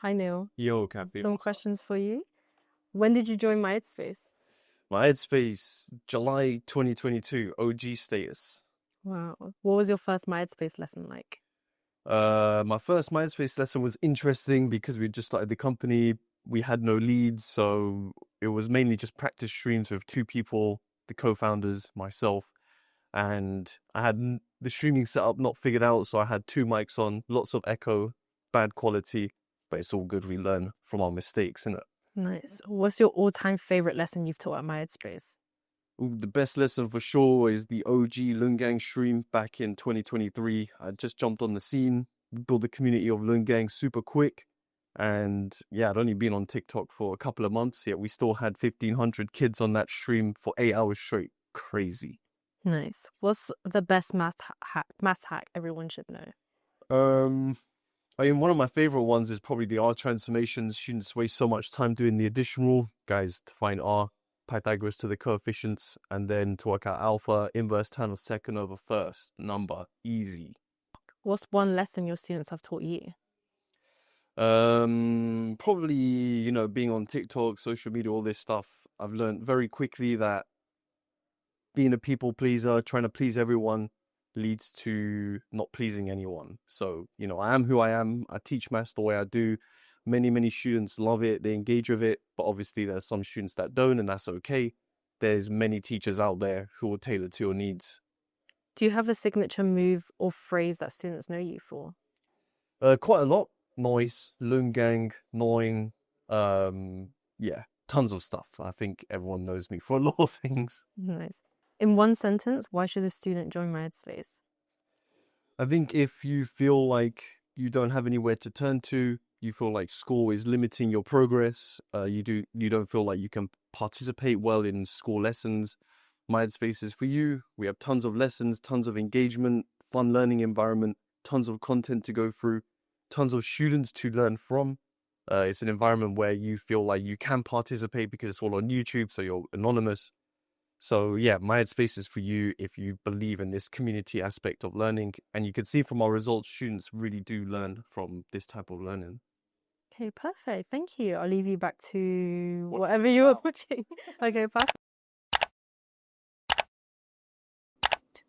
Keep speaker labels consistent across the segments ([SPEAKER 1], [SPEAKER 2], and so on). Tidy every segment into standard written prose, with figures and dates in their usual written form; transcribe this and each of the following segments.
[SPEAKER 1] Hi, Neil.
[SPEAKER 2] Yo, Kathy.
[SPEAKER 1] Some questions for you. When did you join MyEdSpace?
[SPEAKER 2] MyEdSpace, July 2022, OG status.
[SPEAKER 1] Wow. What was your first MyEdSpace lesson like?
[SPEAKER 2] My first MyEdSpace lesson was interesting because we just started the company. We had no leads, so it was mainly just practice streams with two people, the co-founders, myself, and I had the streaming setup not figured out, so I had two mics on, lots of echo, bad quality, but it's all good. We learn from our mistakes, innit?
[SPEAKER 1] Nice. What's your all-time favorite lesson you've taught at MyEdSpace?
[SPEAKER 2] Ooh, the best lesson for sure is the OG Lungang stream back in 2023. I just jumped on the scene, built the community of Lungang super quick. And yeah, I'd only been on TikTok for a couple of months, yet we still had 1,500 kids on that stream for 8 hours straight. Crazy.
[SPEAKER 1] Nice. What's the best math hack everyone should know?
[SPEAKER 2] I mean, one of my favorite ones is probably the R transformations. Students waste so much time doing the addition rule. Guys, to find R, Pythagoras to the coefficients, and then to work out alpha, inverse tan of second over first. Number, easy.
[SPEAKER 1] What's one lesson your students have taught you?
[SPEAKER 2] Probably, being on TikTok, social media, all this stuff. I've learned very quickly that being a people pleaser, trying to please everyone, leads to not pleasing anyone. So, I am who I am. I teach maths the way I do. Many students love it. They engage with it. But obviously, there's some students that don't, and that's okay. There's many teachers out there who will tailor to your needs.
[SPEAKER 1] Do you have a signature move or phrase that students know you for?
[SPEAKER 2] Quite a lot. Noise, Lungang, gnawing. Yeah, tons of stuff. I think everyone knows me for a lot of things.
[SPEAKER 1] Nice. In one sentence, why should a student join MyEdSpace?
[SPEAKER 2] I think if you feel like you don't have anywhere to turn to, you feel like school is limiting your progress, you don't feel like you can participate well in school lessons, MyEdSpace is for you. We have tons of lessons, tons of engagement, fun learning environment, tons of content to go through, tons of students to learn from. It's an environment where you feel like you can participate because it's all on YouTube, so you're anonymous. So yeah, MyEdSpace is for you if you believe in this community aspect of learning. And you can see from our results, students really do learn from this type of learning.
[SPEAKER 1] Okay, perfect. Thank you. I'll leave you back to whatever you were watching. Okay, perfect.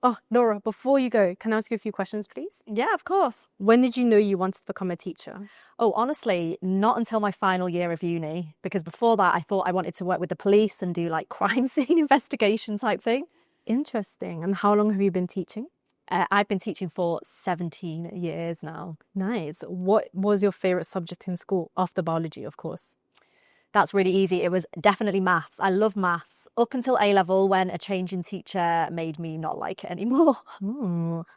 [SPEAKER 1] Oh, Laura, before you go, can I ask you a few questions, please?
[SPEAKER 3] Yeah, of course.
[SPEAKER 1] When did you know you wanted to become a teacher?
[SPEAKER 3] Oh, honestly, not until my final year of uni, because before that, I thought I wanted to work with the police and do like crime scene investigation type thing.
[SPEAKER 1] Interesting. And how long have you been teaching?
[SPEAKER 3] I've been teaching for 17 years now.
[SPEAKER 1] Nice. What was your favorite subject in school? After biology, of course.
[SPEAKER 3] That's really easy. It was definitely maths. I love maths up until A-level when a change in teacher made me not like it anymore.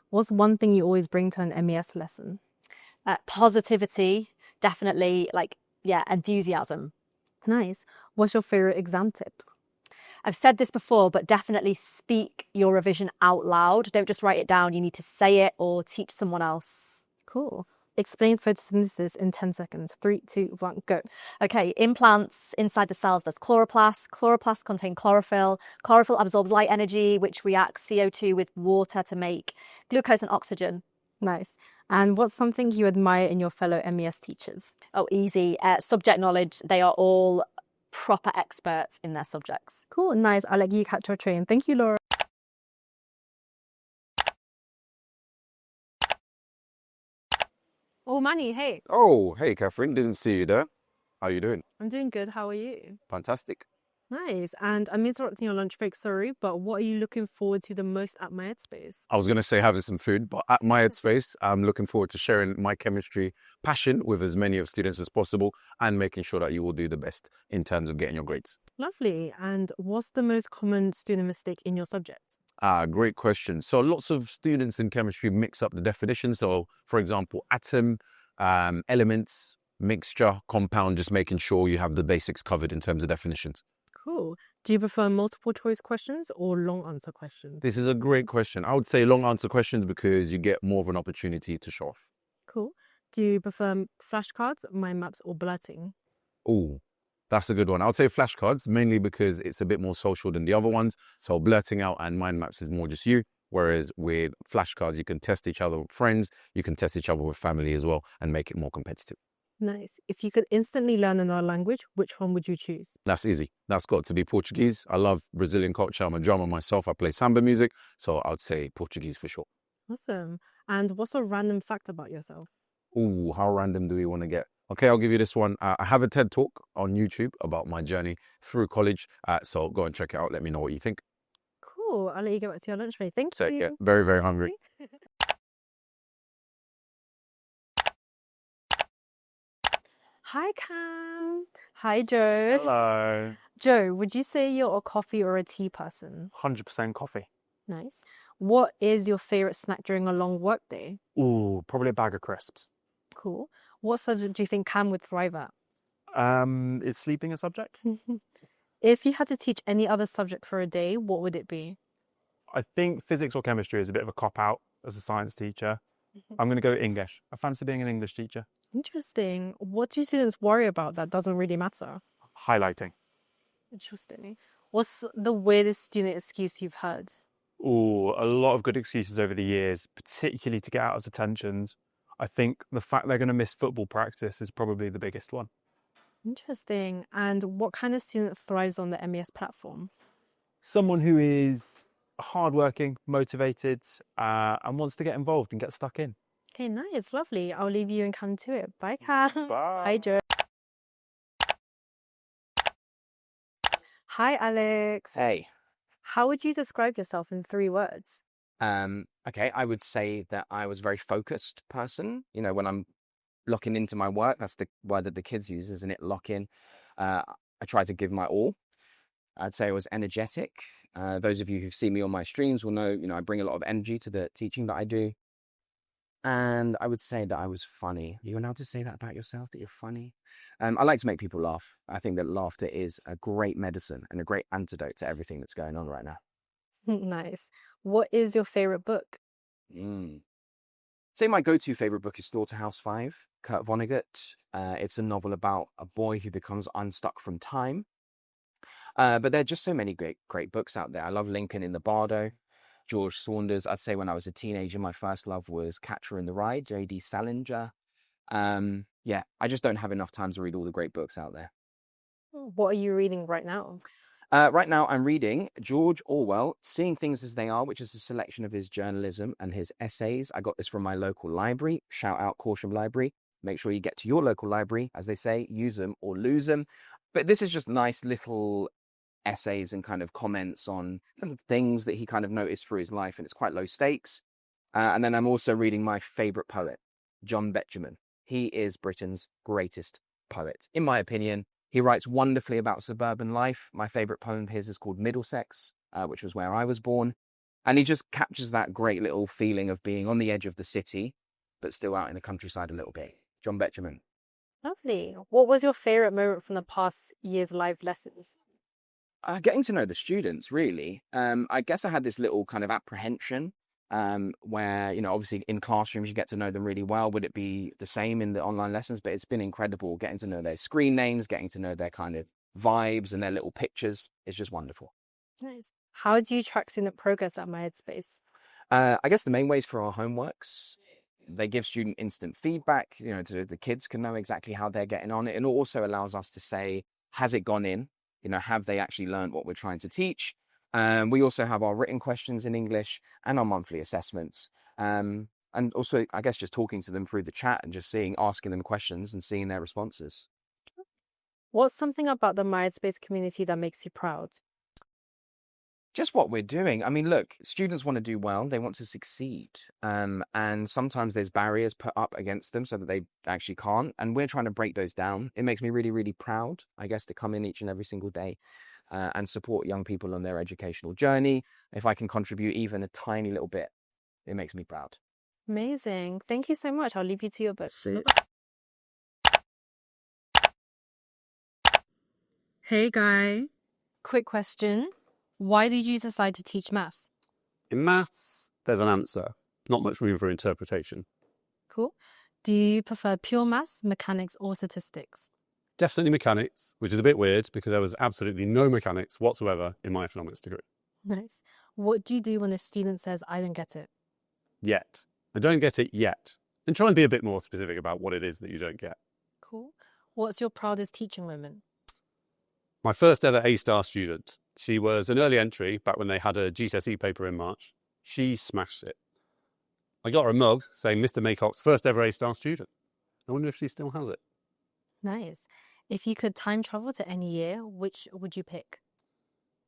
[SPEAKER 1] What's one thing you always bring to an MES lesson?
[SPEAKER 3] Positivity, definitely, enthusiasm.
[SPEAKER 1] Nice. What's your favorite exam tip?
[SPEAKER 3] I've said this before, but definitely speak your revision out loud. Don't just write it down. You need to say it or teach someone else.
[SPEAKER 1] Cool. Explain photosynthesis in 10 seconds. 3, 2, 1, go.
[SPEAKER 3] Okay, in plants, inside the cells, there's chloroplasts. Chloroplasts contain chlorophyll. Chlorophyll absorbs light energy, which reacts CO2 with water to make glucose and oxygen.
[SPEAKER 1] Nice. And what's something you admire in your fellow MES teachers?
[SPEAKER 3] Oh, easy. Subject knowledge. They are all proper experts in their subjects.
[SPEAKER 1] Cool, nice. I'll let you catch your train. Thank you, Laura. Oh, Manny, hey.
[SPEAKER 4] Oh, hey, Catherine. Didn't see you there. How are you doing?
[SPEAKER 1] I'm doing good. How are you?
[SPEAKER 4] Fantastic.
[SPEAKER 1] Nice. And I'm interrupting your lunch break, sorry, but what are you looking forward to the most at MyEdSpace?
[SPEAKER 4] I was going to say having some food, but at MyEdSpace, I'm looking forward to sharing my chemistry passion with as many of students as possible and making sure that you will do the best in terms of getting your grades.
[SPEAKER 1] Lovely. And what's the most common student mistake in your subject?
[SPEAKER 4] Great question. So lots of students in chemistry mix up the definitions. So, for example, atom, elements, mixture, compound, just making sure you have the basics covered in terms of definitions.
[SPEAKER 1] Cool. Do you prefer multiple choice questions or long answer questions?
[SPEAKER 4] This is a great question. I would say long answer questions because you get more of an opportunity to show off.
[SPEAKER 1] Cool. Do you prefer flashcards, mind maps, or blurting?
[SPEAKER 4] Oh, that's a good one. I would say flashcards, mainly because it's a bit more social than the other ones. So blurting out and mind maps is more just you. Whereas with flashcards, you can test each other with friends, you can test each other with family as well and make it more competitive.
[SPEAKER 1] Nice. If you could instantly learn another language, which one would you choose?
[SPEAKER 4] That's easy. That's got to be Portuguese. I love Brazilian culture. I'm a drummer myself. I play samba music. So I'd say Portuguese for sure.
[SPEAKER 1] Awesome. And what's a random fact about yourself?
[SPEAKER 4] Ooh, how random do we want to get? Okay, I'll give you this one. I have a TED Talk on YouTube about my journey through college. So go and check it out. Let me know what you think.
[SPEAKER 1] Cool. I'll let you get back to your lunch break. Thank
[SPEAKER 4] Take
[SPEAKER 1] you.
[SPEAKER 4] care. Very, very hungry.
[SPEAKER 1] Hi, Cam. Hi, Joe.
[SPEAKER 5] Hello.
[SPEAKER 1] Joe, would you say you're a coffee or a tea person?
[SPEAKER 5] 100% coffee.
[SPEAKER 1] Nice. What is your favorite snack during a long work day?
[SPEAKER 5] Ooh, probably a bag of crisps.
[SPEAKER 1] Cool. What subject do you think Cam would thrive at?
[SPEAKER 5] Is sleeping a subject?
[SPEAKER 1] If you had to teach any other subject for a day, what would it be?
[SPEAKER 5] I think physics or chemistry is a bit of a cop-out as a science teacher. I'm going to go English. I fancy being an English teacher.
[SPEAKER 1] Interesting. What do students worry about that doesn't really matter?
[SPEAKER 5] Highlighting.
[SPEAKER 1] Interesting. What's the weirdest student excuse you've heard?
[SPEAKER 5] Ooh, a lot of good excuses over the years, particularly to get out of detentions. I think the fact they're going to miss football practice is probably the biggest one.
[SPEAKER 1] Interesting. And what kind of student thrives on the MES platform?
[SPEAKER 5] Someone who is hardworking, motivated, and wants to get involved and get stuck in.
[SPEAKER 1] Okay, nice, lovely. I'll leave you and come to it. Bye, Cam.
[SPEAKER 5] Bye.
[SPEAKER 1] Bye, Joe. Hi, Alex.
[SPEAKER 6] Hey.
[SPEAKER 1] How would you describe yourself in 3 words?
[SPEAKER 6] Okay, I would say that I was a very focused person. You know, when I'm locking into my work, that's the word that the kids use, isn't it? Lock in. I try to give my all. I'd say I was energetic. Those of you who've seen me on my streams will know, I bring a lot of energy to the teaching that I do. And I would say that I was funny. Are you allowed to say that about yourself, that you're funny? I like to make people laugh. I think that laughter is a great medicine and a great antidote to everything that's going on right now.
[SPEAKER 1] Nice. What is your favorite book?
[SPEAKER 6] Say my go-to favorite book is Slaughterhouse 5, Kurt Vonnegut. It's a novel about a boy who becomes unstuck from time. But there are just so many great books out there. I love Lincoln in the Bardo, George Saunders. I'd say when I was a teenager, my first love was Catcher in the Rye, J.D. Salinger. Yeah, I just don't have enough time to read all the great books out there.
[SPEAKER 1] What are you reading right now?
[SPEAKER 6] Right now, I'm reading George Orwell, Seeing Things as They Are, which is a selection of his journalism and his essays. I got this from my local library. Shout out Corsham Library. Make sure you get to your local library. As they say, use them or lose them. But this is just nice little essays and kind of comments on things that he kind of noticed through his life, and it's quite low stakes. And then I'm also reading my favorite poet, John Betjeman. He is Britain's greatest poet, in my opinion. He writes wonderfully about suburban life. My favorite poem of his is called Middlesex, which was where I was born. And he just captures that great little feeling of being on the edge of the city, but still out in the countryside a little bit. John Betjeman.
[SPEAKER 1] Lovely. What was your favorite moment from the past year's live lessons?
[SPEAKER 6] Getting to know the students, really. I guess I had this little kind of apprehension where, obviously in classrooms, you get to know them really well. Would it be the same in the online lessons? But it's been incredible getting to know their screen names, getting to know their kind of vibes and their little pictures. It's just wonderful.
[SPEAKER 1] Nice. How do you track student progress at MyEdSpace?
[SPEAKER 6] I guess the main ways for our homeworks, they give student instant feedback. The kids can know exactly how they're getting on. It also allows us to say, has it gone in? Have they actually learned what we're trying to teach? We also have our written questions in English and our monthly assessments. And also, I guess, just talking to them through the chat and just asking them questions and seeing their responses.
[SPEAKER 1] What's something about the MyEdSpace community that makes you proud?
[SPEAKER 6] Just what we're doing. I mean, look, students want to do well. They want to succeed. And sometimes there's barriers put up against them so that they actually can't. And we're trying to break those down. It makes me really, really proud, I guess, to come in each and every single day and support young people on their educational journey. If I can contribute even a tiny little bit, it makes me proud.
[SPEAKER 1] Amazing. Thank you so much. I'll leave you to your book. Hey, guy. Quick question. Why did you decide to teach maths?
[SPEAKER 7] In maths, there's an answer. Not much room for interpretation.
[SPEAKER 1] Cool. Do you prefer pure maths, mechanics, or statistics?
[SPEAKER 7] Definitely mechanics, which is a bit weird because there was absolutely no mechanics whatsoever in my economics degree.
[SPEAKER 1] Nice. What do you do when a student says, I don't get it?
[SPEAKER 7] Yet. I don't get it yet. And try and be a bit more specific about what it is that you don't get.
[SPEAKER 1] What's your proudest teaching moment?
[SPEAKER 7] My first ever A-star student. She was an early entry back when they had a GCSE paper in March. She smashed it. I got her a mug saying Mr. Maycock's first ever A-star student. I wonder if she still has it.
[SPEAKER 1] Nice. If you could time travel to any year, which would you pick?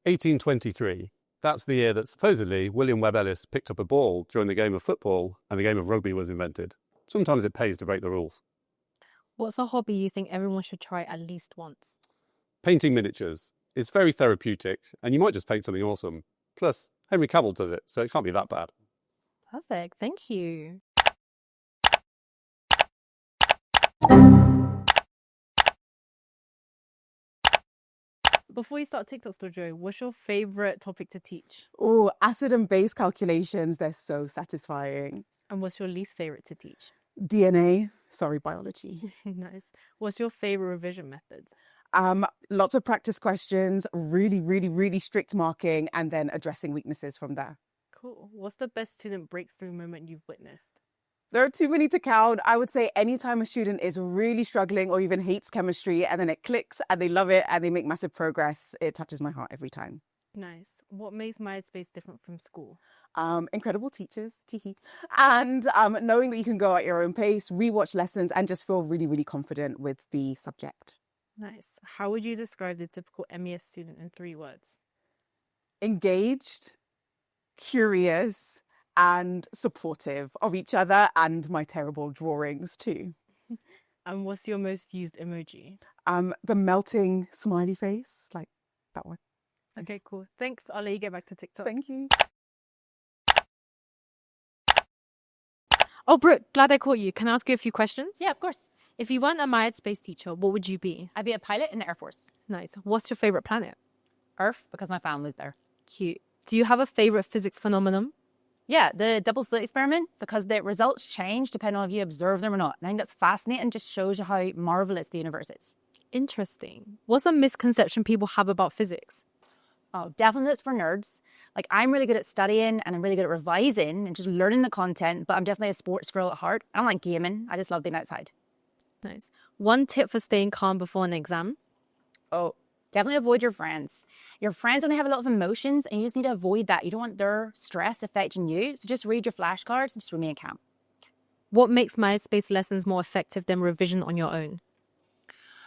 [SPEAKER 7] 1823. That's the year that supposedly William Webb Ellis picked up a ball during the game of football and the game of rugby was invented. Sometimes it pays to break the rules.
[SPEAKER 1] What's a hobby you think everyone should try at least once?
[SPEAKER 7] Painting miniatures. It's very therapeutic and you might just paint something awesome. Plus, Henry Cavill does it, so it can't be that bad.
[SPEAKER 1] Perfect. Thank you. Before you start TikToks, Lajoy, what's your favorite topic to teach?
[SPEAKER 8] Oh, acid and base calculations, they're so satisfying.
[SPEAKER 1] And what's your least favorite to teach?
[SPEAKER 8] DNA, sorry, biology.
[SPEAKER 1] Nice. What's your favorite revision methods?
[SPEAKER 8] Lots of practice questions, really strict marking, and then addressing weaknesses from there.
[SPEAKER 1] Cool. What's the best student breakthrough moment you've witnessed?
[SPEAKER 8] There are too many to count. I would say anytime a student is really struggling or even hates chemistry and then it clicks and they love it and they make massive progress, it touches my heart every time.
[SPEAKER 1] Nice. What makes MyEdSpace different from school?
[SPEAKER 8] Incredible teachers, and knowing that you can go at your own pace, rewatch lessons, and just feel really confident with the subject.
[SPEAKER 1] Nice. How would you describe the typical MES student in 3 words?
[SPEAKER 8] Engaged, curious, and supportive of each other and my terrible drawings too.
[SPEAKER 1] And what's your most used emoji?
[SPEAKER 8] The melting smiley face, like that one.
[SPEAKER 1] Okay, cool. Thanks. I'll let you get back to TikTok.
[SPEAKER 8] Thank you.
[SPEAKER 1] Oh, Brook, glad I caught you. Can I ask you a few questions?
[SPEAKER 9] Yeah, of course.
[SPEAKER 1] If you weren't a MyEdSpace teacher, what would you be?
[SPEAKER 9] I'd be a pilot in the Air Force.
[SPEAKER 1] Nice. What's your favorite planet?
[SPEAKER 9] Earth, because my family's there.
[SPEAKER 1] Cute. Do you have a favorite physics phenomenon?
[SPEAKER 9] Yeah, the double slit experiment, because the results change depending on if you observe them or not. And I think that's fascinating, just shows you how marvelous the universe is.
[SPEAKER 1] Interesting. What's a misconception people have about physics?
[SPEAKER 9] Oh, definitely it's for nerds. Like, I'm really good at studying and I'm really good at revising and just learning the content, but I'm definitely a sports girl at heart. I don't like gaming. I just love being outside.
[SPEAKER 1] Nice. One tip for staying calm before an exam?
[SPEAKER 9] Oh, definitely avoid your friends. Your friends only have a lot of emotions and you just need to avoid that. You don't want their stress affecting you. So just read your flashcards and just remain calm.
[SPEAKER 1] What makes MyEdSpace lessons more effective than revision on your own?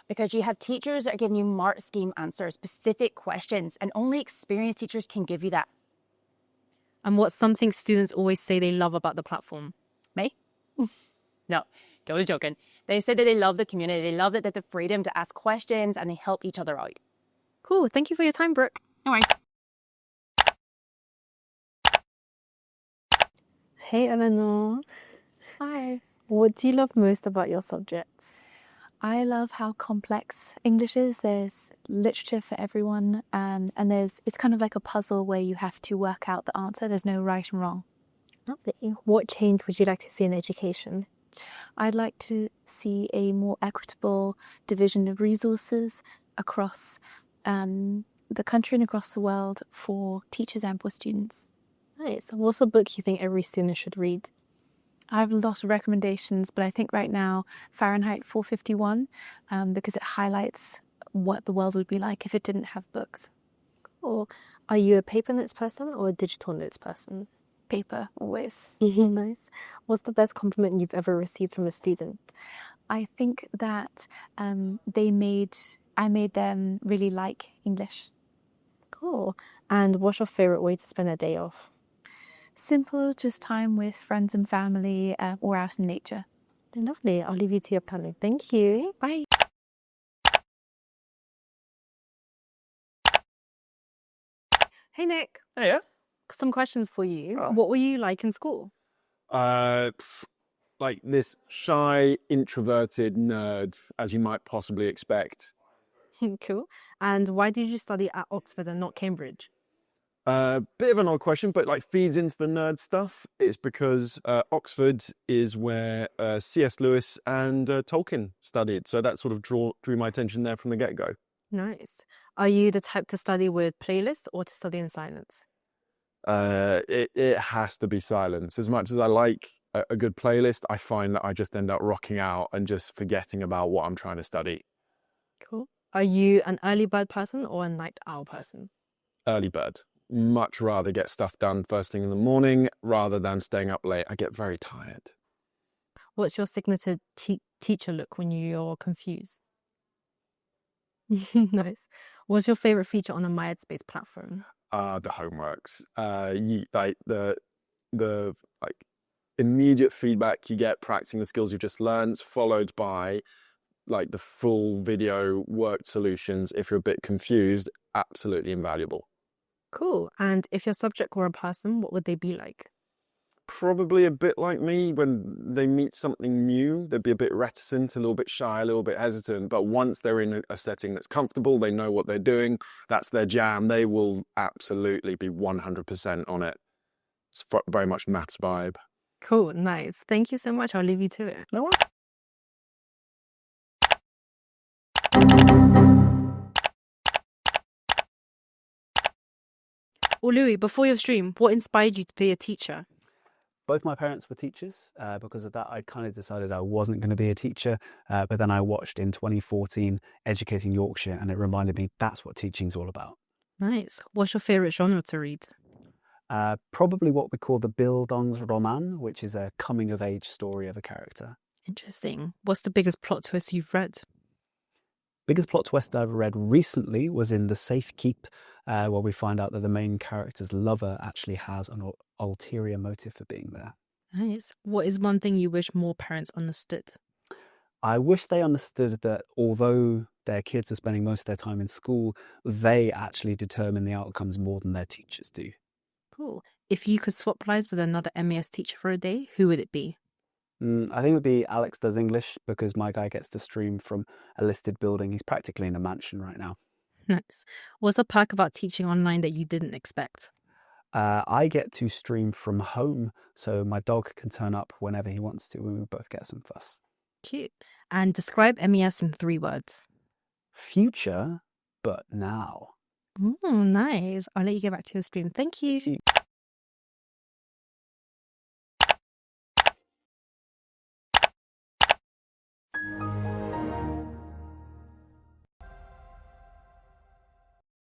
[SPEAKER 9] Because you have teachers that are giving you mark scheme answers, specific questions, and only experienced teachers can give you that.
[SPEAKER 1] And what's something students always say they love about the platform?
[SPEAKER 9] Me? No, totally joking. They say that they love the community. They love that they have the freedom to ask questions and they help each other out.
[SPEAKER 1] Cool. Thank you for your time, Brook.
[SPEAKER 9] No worries.
[SPEAKER 1] Hey, Eleanor.
[SPEAKER 10] Hi.
[SPEAKER 1] What do you love most about your subjects?
[SPEAKER 10] I love how complex English is. There's literature for everyone, and it's kind of like a puzzle where you have to work out the answer. There's no right and wrong.
[SPEAKER 1] Lovely. What change would you like to see in education?
[SPEAKER 10] I'd like to see a more equitable division of resources across the country and across the world for teachers and for students.
[SPEAKER 1] Nice. What's a book you think every student should read?
[SPEAKER 10] I have a lot of recommendations, but I think right now Fahrenheit 451, because it highlights what the world would be like if it didn't have books.
[SPEAKER 1] Cool. Are you a paper notes person or a digital notes person?
[SPEAKER 10] Paper, always.
[SPEAKER 1] Nice. What's the best compliment you've ever received from a student?
[SPEAKER 10] I think that I made them really like English.
[SPEAKER 1] Cool. And what's your favorite way to spend a day off?
[SPEAKER 10] Simple, just time with friends and family or out in nature.
[SPEAKER 1] Lovely. I'll leave you to your planning. Thank you.
[SPEAKER 10] Bye.
[SPEAKER 1] Hey, Nick.
[SPEAKER 2] Hey, yeah.
[SPEAKER 1] Some questions for you.
[SPEAKER 2] Oh.
[SPEAKER 1] What were you like in school?
[SPEAKER 11] Like this shy, introverted nerd, as you might possibly expect.
[SPEAKER 1] Cool. And why did you study at Oxford and not Cambridge?
[SPEAKER 11] Bit of an odd question, but like feeds into the nerd stuff. It's because Oxford is where C.S. Lewis and Tolkien studied, so that sort of drew my attention there from the get-go.
[SPEAKER 1] Nice. Are you the type to study with playlists or to study in silence?
[SPEAKER 11] It has to be silence. As much as I like a good playlist, I find that I just end up rocking out and just forgetting about what I'm trying to study.
[SPEAKER 1] Cool. Are you an early bird person or a night owl person?
[SPEAKER 11] Early bird. Much rather get stuff done first thing in the morning rather than staying up late. I get very tired.
[SPEAKER 1] What's your signature teacher look when you're confused? Nice. What's your favorite feature on the MyEdSpace platform?
[SPEAKER 11] The homeworks. Like the like immediate feedback you get practicing the skills you've just learned, followed by like the full video worked solutions. If you're a bit confused, absolutely invaluable.
[SPEAKER 1] Cool. And if your subject were a person, what would they be like?
[SPEAKER 11] Probably a bit like me. When they meet something new, they'd be a bit reticent, a little bit shy, a little bit hesitant. But once they're in a setting that's comfortable, they know what they're doing, that's their jam, they will absolutely be 100% on it. It's very much maths vibe.
[SPEAKER 1] Cool. Nice. Thank you so much. I'll leave you to it.
[SPEAKER 11] No
[SPEAKER 1] Well, Louis, before your stream, what inspired you to be a teacher?
[SPEAKER 12] Both my parents were teachers. Because of that, I kind of decided I wasn't going to be a teacher. But then I watched in 2014 Educating Yorkshire, and it reminded me that's what teaching's all about.
[SPEAKER 1] Nice. What's your favourite genre to read?
[SPEAKER 12] Probably what we call the Bildungsroman, which is a coming-of-age story of a character.
[SPEAKER 1] Interesting. What's the biggest plot twist you've read?
[SPEAKER 12] Biggest plot twist I've read recently was in The Safe Keep, where we find out that the main character's lover actually has an ulterior motive for being there.
[SPEAKER 1] Nice. What is one thing you wish more parents understood?
[SPEAKER 12] I wish they understood that although their kids are spending most of their time in school, they actually determine the outcomes more than their teachers do.
[SPEAKER 1] Cool. If you could swap lives with another MES teacher for a day, who would it be?
[SPEAKER 12] I think it would be Alex Does English, because my guy gets to stream from a listed building. He's practically in a mansion right now.
[SPEAKER 1] Nice. What's a perk about teaching online that you didn't expect?
[SPEAKER 12] I get to stream from home, so my dog can turn up whenever he wants to, and we both get some fuss.
[SPEAKER 1] Cute. And describe MES in 3 words.
[SPEAKER 12] Future, but now.
[SPEAKER 1] Oh, nice. I'll let you get back to your stream. Thank you.